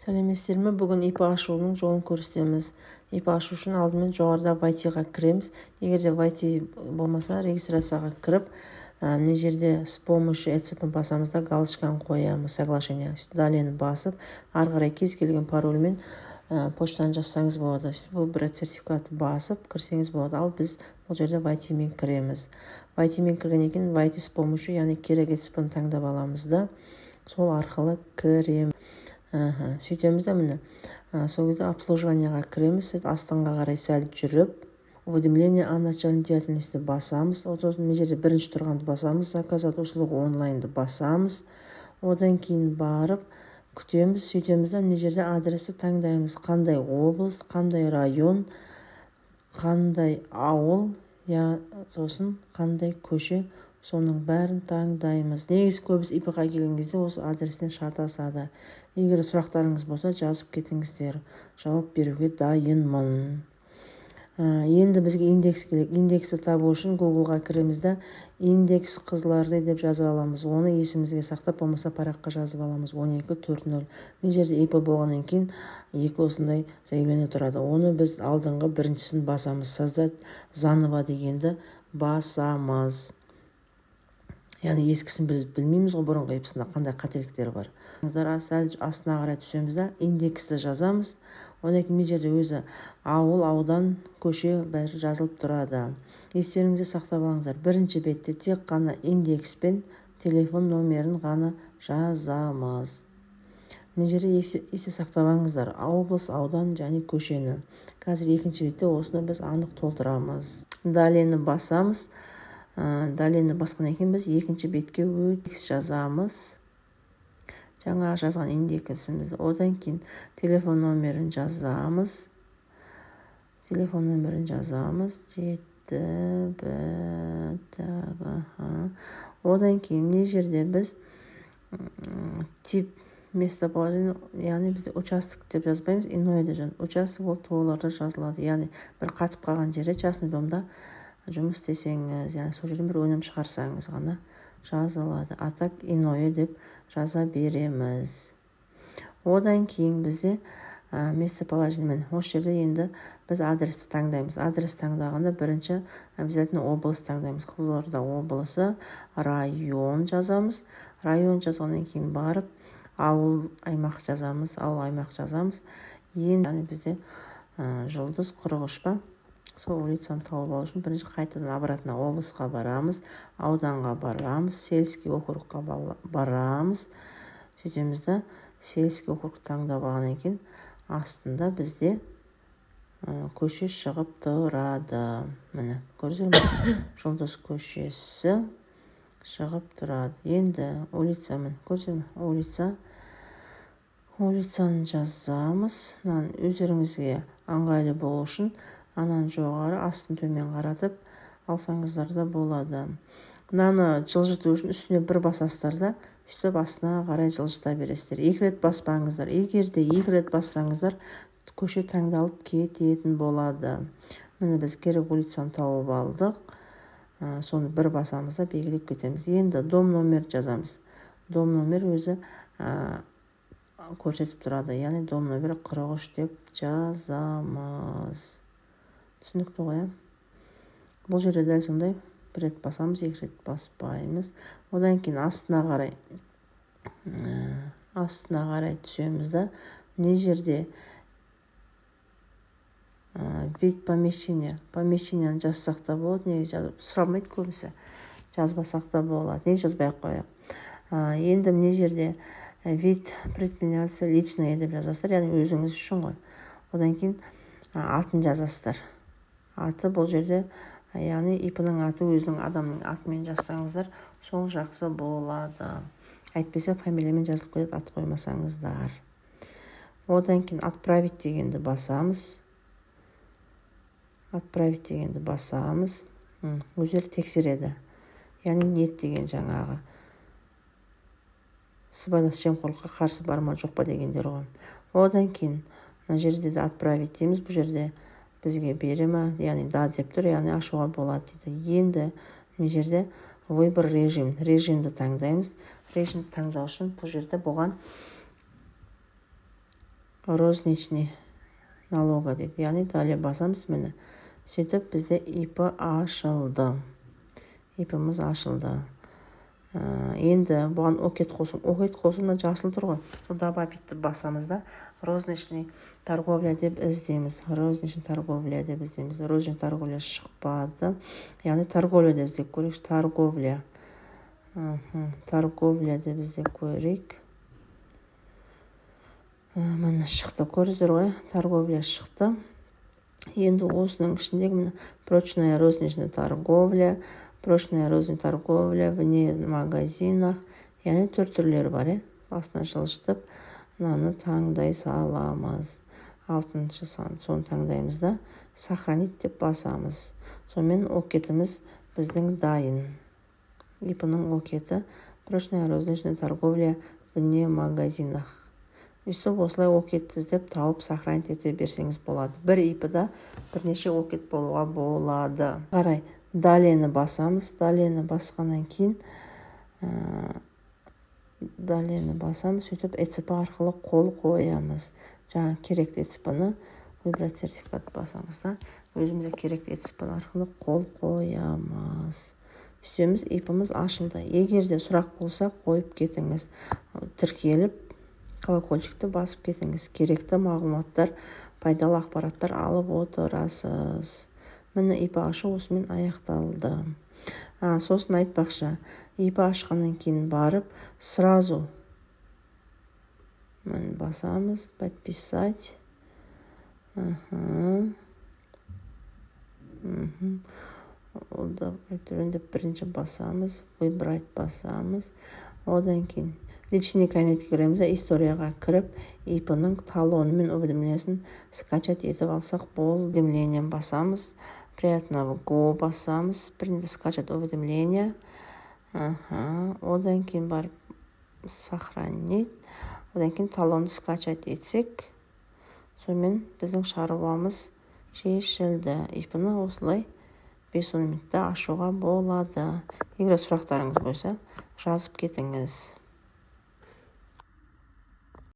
Сәлеметсіздер ме? Бүгін ИП ашудың жолын көрсетеміз. ИП ашу үшін алдымен жоғарыда Вайтиға кіреміз. Егер де Вайти болмаса, регистрацияға кіріп, мына жерде с помощью ECP басамыз да галочканы қоямыз, соглашение. Далені басып, ары қарай кез келген парольмен почтаны жазсаңыз болады. Бұл бір сертификат басып кірсеңіз болады. Ал біз бұл жерде Вайтимен кіреміз. Вайтимен кіргеннен кейін Вайти с помощью, яғни керек ECP-ны таңдап аламыз да, сол арқылы кіреміз. Сөйтеміз да міне. Сол кезде обслуживанияға кіреміз. Астыңға қарай сәл жүріп, уведомление о начале деятельности басамыз. Мына жерде бірінші тұрғанды басамыз. Заказать услугу онлайнды басамыз. Одан кейін барып күтеміз. Сөйтеміз да мына жерде адресті таңдаймыз. Қандай облыс, қандай район, қандай ауыл, сосын қандай көше, соның бәрін таңдаймыз. Негізі көбісі ИП-ға келген кезде осы адрестен шатасады. Егер сұрақтарыңыз болса, жазып кетіңіздер. Жауап беруге дайынмын. Енді бізге индекс керек. Индексті табу үшін Google-ға кіреміз да, индекс Қызылорда деп жазып аламыз. Оны есімізге сақтап, болмаса параққа жазып аламыз. 1240. Мен жерде ИП болғаннан кейін екі осындай заявление тұрады. Оны біз алдыңғы біріншісін басамыз. Создать заново дегенді басамыз. Яғни ескісін біз білмейміз ғой, бұрынғы ипсында қандай қателіктер бар. Сәл астына қарай түсеміз да, индексті жазамыз. Одан кейін мен жерде өзі ауыл, аудан, көше бәрі жазылып тұрады. Естеріңізде сақтап алыңыздар. Бірінші бетте тек қана индекс пен телефон номерін ғана жазамыз. Мен жерде есте сақтап алыңыздар. Облыс, аудан және көшені. Қазір екінші бетте осыны біз анық толтырамыз. Далені басамыз. Далені басқаннан кейін біз екінші бетке индекс жазамыз. Жаңа жазған индексімізді. Одан кейін телефон номерін жазамыз. Телефон номерін жазамыз. Одан кейін мына жерде біз тип местоположение, яғни біз участок деп жазбаймыз, иное деп жазамыз. Участок ол тоғыларда жазылады. Яғни бір қатып қалған жерде частный домда жұмыс істесеңіз, яғни сол жерден бір өнім шығарсаңыз ғана жазылады. А так иное деп жаза береміз. Одан кейін бізде местоположение. Осы жерде енді біз адресті таңдаймыз. Адрес таңдағанда бірінші обязательно облыс таңдаймыз. Қызылорда облысы, район жазамыз. Район жазғаннан кейін барып ауыл, аймақ жазамыз. Ауыл, аймақ жазамыз. Енді бізде жұлдыз 43 па? Сол улицаны тауып алу үшін бірінші қайтадан обратно облысқа барамыз, ауданға барамыз, сельский округқа барамыз. Сөйтеміз да сельский округ таңдап алғаннан кейін астында бізде көше шығып тұрады. Міне, көрдіңіздер ме? Жұлдыз көшесі шығып тұрады. Енді улицамен, көрдіңіздер ме? Улицаны жазамыз. Өздеріңізге ыңғайлы болу үшін анан жоғары, астын төмен қаратып алсаңыздар да болады. Мынаны жылжыту үшін үстіне бір басасыздар да, сөйтіп астына қарай жылжыта бересіздер. 2 рет баспаңыздар. Егер де 2 рет бассаңыздар, көше таңдалып кететін болады. Міне біз керек улицаны тауып алдық. Соны бір басамыз да белгілеп кетеміз. Енді дом номер жазамыз. Дом номер өзі көрсетіп тұрады. Яғни дом номер 43 деп жазамыз. Түсінікті ғой. Бұл жерде дәл сондай бір рет басамыз, 2 рет баспаймыз. Одан кейін астына қарай түсеміз да, не жерде вид помещения. Помещенияны жазсақ та болады, неге жазып сұрамайды көбісі. Жазбасақ та болады, не жазбай қояйық. Енді мына жерде вид предприятия личное деп жазасыздар, яғни өзіңіз үшін ғой. Одан кейін атын жазасыздар. Аты бұл жерде, яғни ИП-ның аты өзінің адамның атымен жазсаңыздар, сол жақсы болады. Әйтпесе фамилиямен жазылып кетеді, ат қоймасаңыздар. Одан кейін отправить дегенді басамыз. Отправить дегенді басамыз. Өздері тексереді. Яғни нет деген жаңағы. Сыбайлас жемқорлыққа қарсы бар ма жоқ па дегендер ғой. Одан кейін мына жерде де отправить дейміз. Бұл жерде бізге бере ма, яғни да деп тұр, яғни ашуға болады дейді. Енді мына жерде выбор режим. Режимді таңдаймыз. Режимді таңдау үшін бұл жерде бұған розничный налога дейді. Яғни далее басамыз, міне. Сөйтіп бізде ИП ашылды. ИП-мыз ашылды. Енді бұған окет қосуына жасыл тұр ғой. Добавитті басамыз да. Розничный торговля деп іздейміз. Розничный торговля деп іздейміз. Розничный торговля шықпады. Яғни торговля деп іздеп көрейік. Торговля. Торговля деп іздеп көрейік. Міне шықты. Көріздер ғой. Торговля шықты. Енді осының ішіндегі прочная розничная торговля, прочная розничная торговля вне магазинах. Яғни түрлері бар, басына жылжытып, мынаны таңдай саламыз. 6-шы сан. Соны таңдаймыз да, сохранить деп басамыз. Сонымен окетіміз біздің дайын. ИП-ның океті прочная розничная торговля вне магазинах. Үстіп осылай окет іздеп тауып сохранить ете берсеңіз болады. Бір ИП-да бірнеше окет болуға болады. Қарай, далені басамыз. Далені басқаннан кейін сөйтіп ЭЦП арқылы қол қоямыз. Жаңа керекті ЭЦП-ны выбрать сертификат басамыз да. Өзімізге керекті ЭЦП арқылы қол қоямыз. Үстеміз ИП-мыз ашылды. Егер де сұрақ болса қойып кетіңіз. Тіркеліп колокольчикті басып кетіңіз. Керекті мағлұматтар, пайдалы ақпараттар алып отырасыз. Міне ИП ашу осымен аяқталды. Сосын айтпақшы, ИП ашқаннан кейін барып, сразу басамыз, подписать. Бірінші басамыз, выбрать басамыз. Одан кейін личный кабинетке кіреміз, историяға кіріп, ИП-ның талоны мен уведомлениясын скачать етіп алсақ бол. Уведомлением басамыз, приятного го басамыз, бірінде скачать уведомления. Одан кейін барып сохранить. Одан кейін талонды скачать етсек, сонымен біздің шаруамыз шешілді. ИП-ны осылай 5-10 минутта ашуға болады. Егер сұрақтарыңыз болса, жазып кетіңіз.